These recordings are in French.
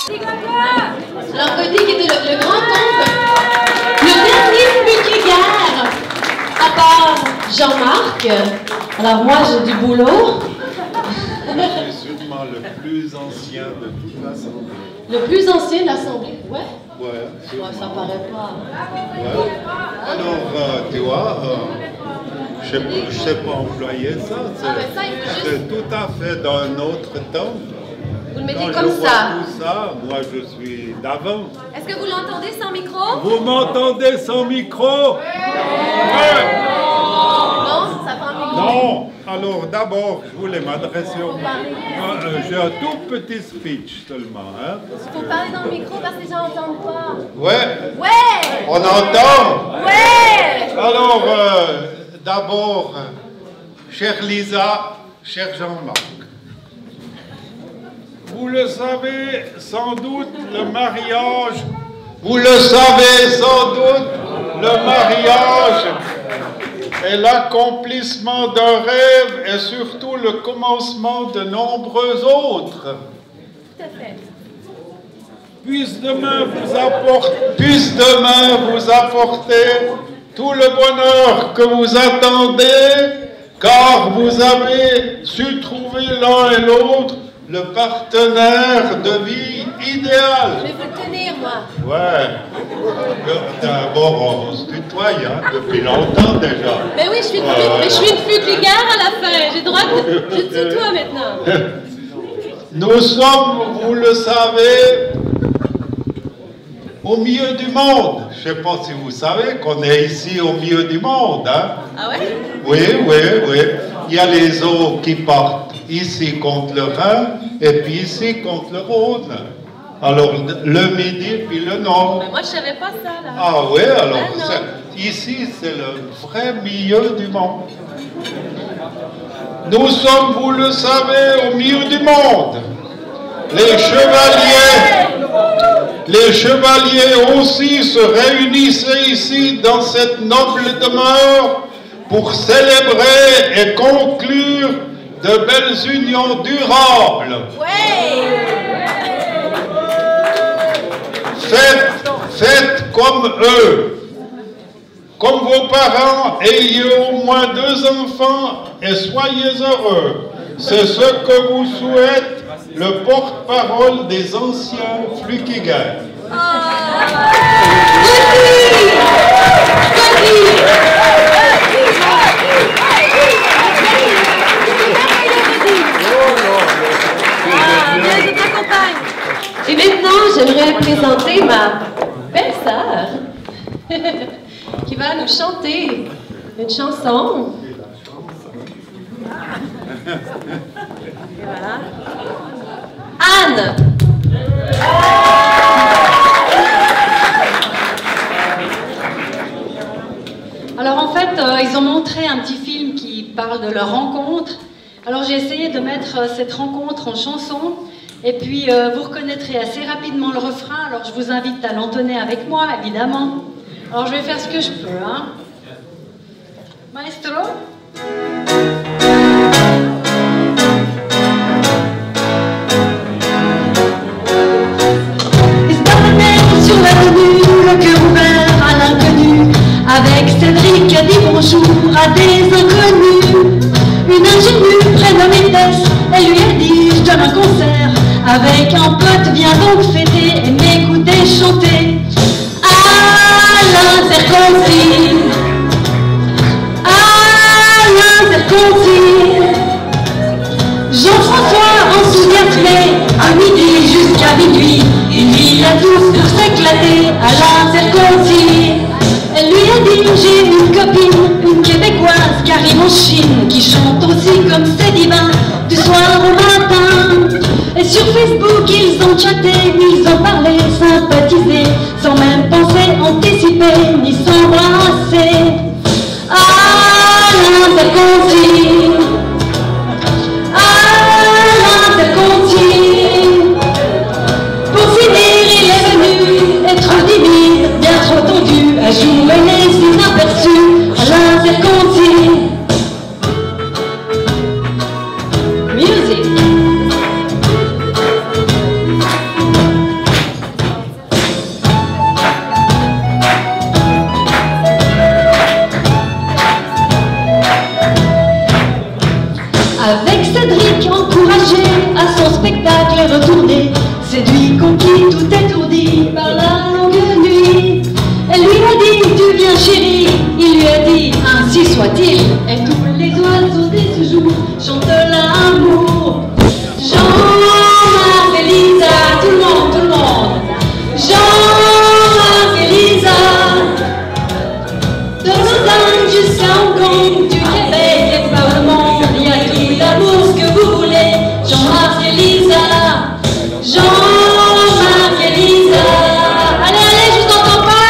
Alors, Cody qui était le grand-oncle, le dernier Flukiger, à part Jean-Marc. Alors, moi, j'ai du boulot. Je suis sûrement le plus ancien de toute l'Assemblée. Le plus ancien de l'Assemblée, ouais? Ouais, Ouais, ça paraît pas. ouais. Alors, tu vois, je ne sais pas employer ça. mais ça, il faut juste- C'est tout à fait d'un autre temps. Vous le mettez Quand comme je vois ça. tout ça, moi je suis d'avant. Est-ce que vous l'entendez sans micro? Vous m'entendez sans micro? Ouais. Non, ça prend le micro. Non. Alors d'abord, je voulais m'adresser au... j'ai un tout petit speech seulement. Hein. Il faut parler dans le micro parce que les gens n'entendent pas. Ouais. Ouais! On entend? Ouais! Alors, d'abord, chère Lisa, cher Jean-Marc, vous le savez sans doute, le mariage, est l'accomplissement d'un rêve et surtout le commencement de nombreux autres. Tout à fait. Puisse demain vous apporter tout le bonheur que vous attendez, car vous avez su trouver l'un et l'autre le partenaire de vie idéal. Je vais vous le tenir, moi. Ouais. D'abord, on se tutoie, hein, depuis longtemps déjà. Mais oui, je suis une Flukiger à la fin. J'ai le droit de... Je tutoie maintenant. Nous sommes, vous le savez, au milieu du monde. Je ne sais pas si vous savez qu'on est ici au milieu du monde. Hein? Ah ouais? Oui, oui, oui. Il y a les eaux qui partent ici contre le Rhin et puis ici contre le Rhône. Alors, le Midi puis le Nord. Mais moi, je savais pas ça, là. Ah oui, alors, Ah, non. ici, c'est le vrai milieu du monde. Nous sommes, vous le savez, au milieu du monde. Les chevaliers aussi se réunissaient ici dans cette noble demeure pour célébrer et conclure de belles unions durables. Ouais! Faites comme eux. Comme vos parents, ayez au moins 2 enfants et soyez heureux. C'est ce que vous souhaite le porte-parole des anciens Flukiger. Et maintenant, j'aimerais présenter ma belle-sœur qui va nous chanter une chanson. Et voilà. Anne! Alors en fait, ils ont montré un petit film qui parle de leur rencontre. Alors j'ai essayé de mettre cette rencontre en chanson. Et puis vous reconnaîtrez assez rapidement le refrain. Alors je vous invite à l'entonner avec moi, évidemment. Alors je vais faire ce que je peux, hein. Maestro? Sur l'avenue, le cœur ouvert à l'inconnu, avec Cédric dit bonjour à des inconnus. Une ingénue prénommée Tess, elle lui a dit je donne un concert avec un pote, viens donc fêter et m'écouter chanter. À l'interconti, à l'interconti, Jean-François enthousiasmé, à midi jusqu'à minuit, il vit la douce pour s'éclater à l'interconti. Elle lui a dit j'ai une copine, une québécoise qui arrive en Chine, qui chante aussi comme c'est divin, du soir au matin. Et sur Facebook ils ont chatté, ils ont parlé, sympathisé, sans même penser, anticiper, ni s'embrasser. À l'interconti, à l'interconti. Pour finir, il est venu être timide, bien trop tendu, à jouer les inaperçus à l'interconti. Music. séduit, conquis, tout étourdi par la longue nuit. Elle lui a dit, tu viens chérie, il lui a dit, ainsi soit-il. Et tous les oiseaux dès ce jour chantent l'amour. Jean-Marc et Lisa, tout le monde. Jean-Marc et Lisa, de Lausanne jusqu'à Hong Kong, du Québec et par le monde, il y a tout l'amour que vous voulez. Jean-Marc et Lisa, Jean-Marc et Lisa. Allez, je t'entends pas.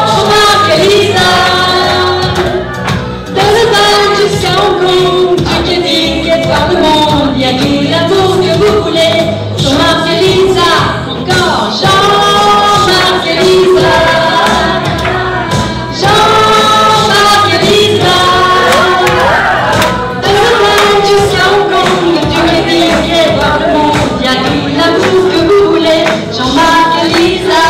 Jean-Marc et Lisa, de Lausanne jusqu'à Hong Kong, du Québec et par le monde, il y a tout l'amour que vous voulez. Jean-Marc et Lisa, encore Jean-Marc et Lisa. Jean-Marc et Lisa, de Lausanne jusqu'à Hong Kong, du Québec et par le monde, il y a tout l'amour que vous voulez. Jean-Marc et Lisa.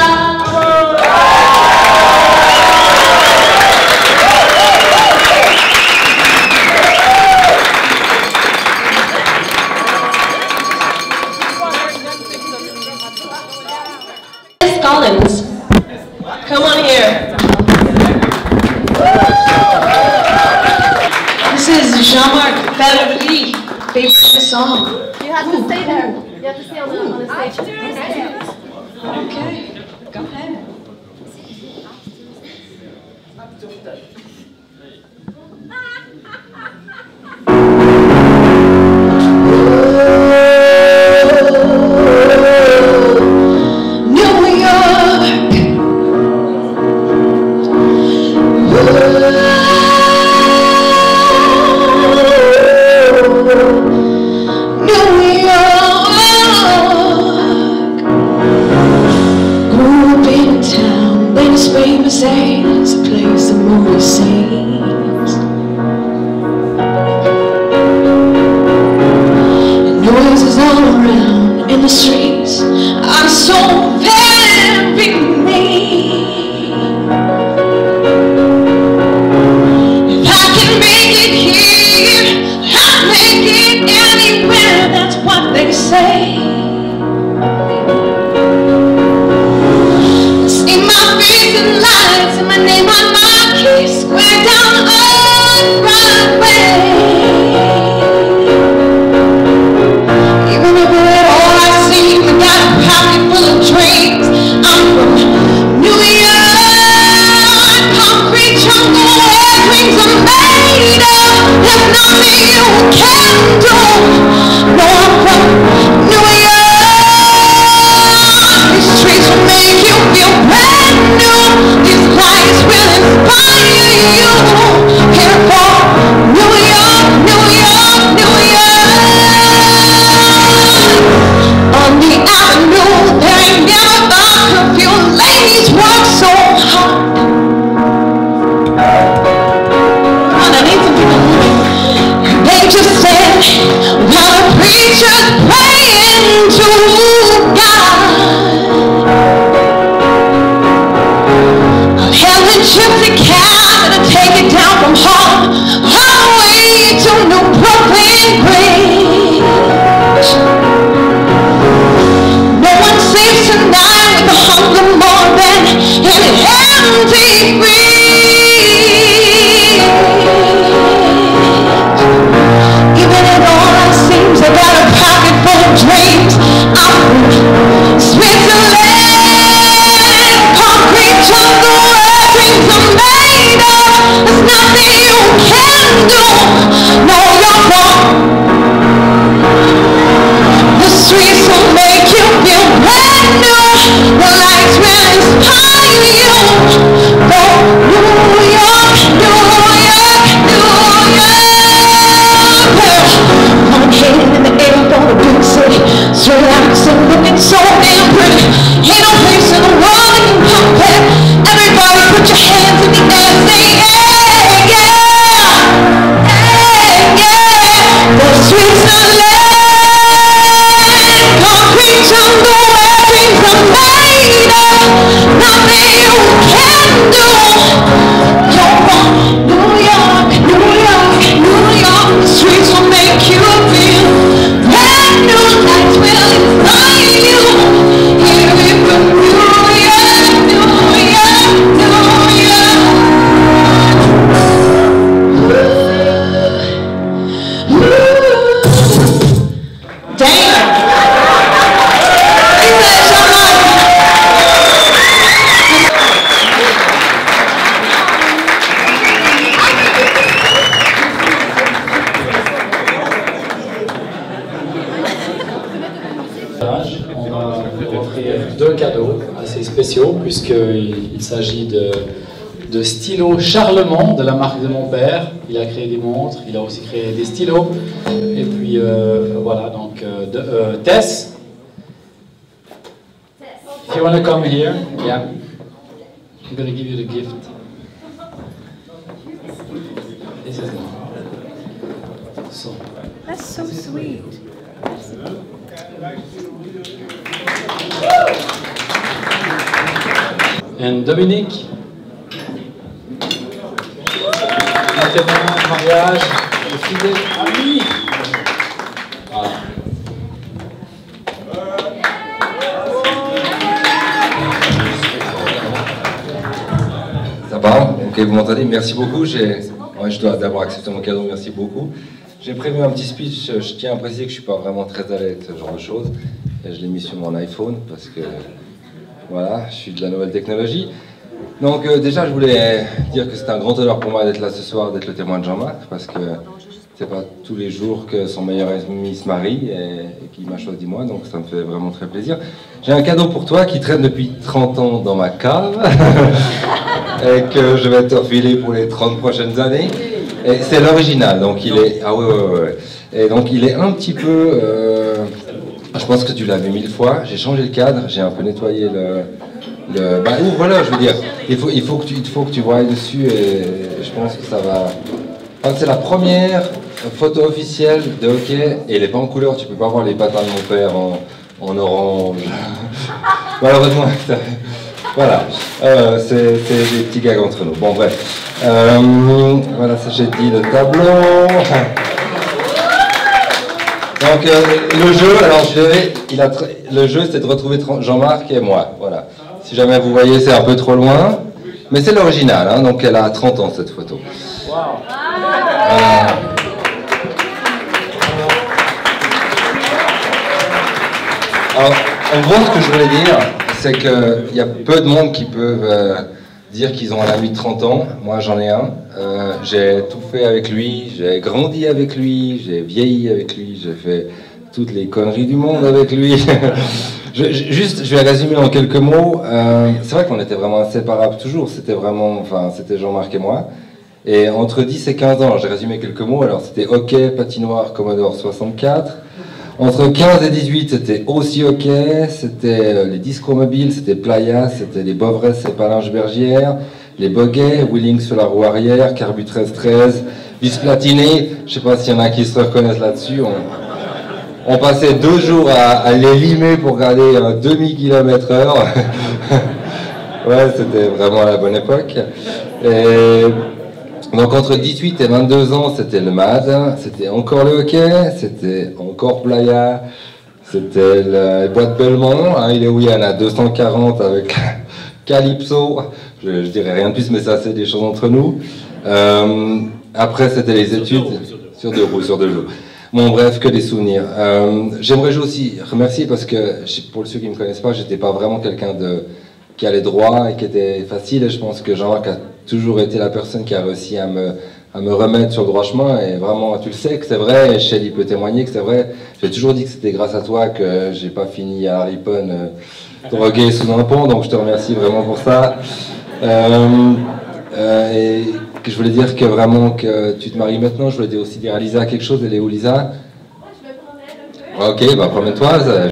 Miss Collins, come on here. This is Jean-Marc Favorite favorite song. You have to stay there. You have to stay on the stage. Okay, go ahead. Famous as a place the movie scenes. And noises all around in the streets are so very mean. If I can make it here, I'll make it anywhere. That's what they say. Lights and my name on my key, square down on Broadway. Even if it all I see, we got a pocket full of dreams. I'm from New York, concrete jungle where dreams are made of. There's nothing you can do. No, I'm from New York. These streets will make you feel brand new. These lights will inspire you. Here for New York, New York, New York. On the avenue, there ain't never a curfew. Ladies work so hard. Come on, I need some people moving. They just said, while the preacher's praying to God. Gypsy cab to take it down from home all the way to New Brooklyn Bridge. No one sleeps tonight with the hunger more than an empty fridge. Even if all that seems I got a pocket full of dreams. I'm from Switzerland, concrete jungle. Dreams are made of. There's nothing you can do. No, you're wrong. The streets will make you feel brand new. The lights will inspire you. Go New York, New York, New York. Put my hand in the air for the big city. Straight out and looking so damn pretty. Ain't no place in the world that can compare. Everybody put your hands in the air, say yeah, yeah, yeah, yeah. The streets are lit, concrete jungle where dreams are made of. Nothing you can do. You're from New York, New York, New York. The streets will make you feel brand new. Lights will inspire you. offrir 2 cadeaux assez spéciaux, puisqu'il s'agit de stylos Charlemagne, de la marque de mon père. Il a créé des montres, il a aussi créé des stylos. Et puis voilà, donc Tess. If you want to come here, yeah. I'm going to give you the gift. This is it. So. That's so sweet. And Dominique. Le mariage, le fidèle ami. Voilà. Ça parle? Ok, vous m'entendez? Merci beaucoup. Ouais, je dois d'abord accepter mon cadeau, merci beaucoup. J'ai prévu un petit speech, je tiens à préciser que je ne suis pas vraiment très à l'aise avec ce genre de choses. Et je l'ai mis sur mon iPhone parce que, voilà, je suis de la nouvelle technologie. Donc déjà, je voulais dire que c'est un grand honneur pour moi d'être là ce soir, d'être le témoin de Jean-Marc, parce que c'est pas tous les jours que son meilleur ami se marie et qu'il m'a choisi moi, donc ça me fait vraiment très plaisir. J'ai un cadeau pour toi qui traîne depuis 30 ans dans ma cave et que je vais te refiler pour les 30 prochaines années. Et c'est l'original, donc il est... Ah ouais. Et donc il est un petit peu... je pense que tu l'as vu 1000 fois. J'ai changé le cadre, j'ai un peu nettoyé bah, voilà, je veux dire, il faut que tu voies dessus et je pense que ça va... Enfin, c'est la première photo officielle de hockey et elle n'est pas en couleur, tu peux pas voir les patins de mon père en orange. Malheureusement, voilà, c'est des petits gags entre nous. Bon, bref. Voilà, ça j'ai dit le tableau. Donc, le jeu, alors le jeu, c'est de retrouver Jean-Marc et moi. Voilà. Si jamais vous voyez, c'est un peu trop loin. Mais c'est l'original, hein, donc elle a 30 ans cette photo. Wow. Alors, en gros, ce que je voulais dire, c'est qu'il y a peu de monde qui peuvent dire qu'ils ont un ami de 30 ans. Moi, j'en ai un. J'ai tout fait avec lui, j'ai grandi avec lui, j'ai vieilli avec lui, j'ai fait toutes les conneries du monde avec lui. Je vais résumer en quelques mots. C'est vrai qu'on était vraiment inséparables toujours. C'était Jean-Marc et moi. Et entre 10 et 15 ans, j'ai résumé quelques mots. Alors, c'était hockey, patinoire, Commodore 64. Entre 15 et 18, c'était aussi hockey, c'était les discos mobiles, c'était Playa, c'était les Bovresse et Palinges-Bergières, les Boguets, Wheeling sur la roue arrière, Carbu 13-13, vis platiné. Je sais pas s'il y en a qui se reconnaissent là-dessus. On passait 2 jours à les limer pour garder un demi-kilomètre/heure. Ouais, c'était vraiment à la bonne époque. Et donc entre 18 et 22 ans, c'était le MAD, c'était encore le hockey, c'était encore Playa, c'était la boîte Belmont, hein, il est où il y en a 240 avec Calypso, je dirais rien de plus, mais ça c'est des choses entre nous. Après c'était les études sur 2 roues, sur 2 jours. Bon bref, que des souvenirs. J'aimerais aussi remercier parce que, pour ceux qui ne me connaissent pas, j'étais pas vraiment quelqu'un qui allait droit et qui était facile, et je pense que Jean-Marc a toujours été la personne qui a réussi à me remettre sur le droit chemin, et vraiment, tu le sais que c'est vrai, et Shelly peut témoigner que c'est vrai. J'ai toujours dit que c'était grâce à toi que j'ai pas fini à Ripon drogué sous un pont, donc je te remercie vraiment pour ça. Et que je voulais dire que vraiment que tu te maries maintenant, je voulais aussi dire à Lisa quelque chose. Elle est où, Lisa? Ok, bah promets-toi.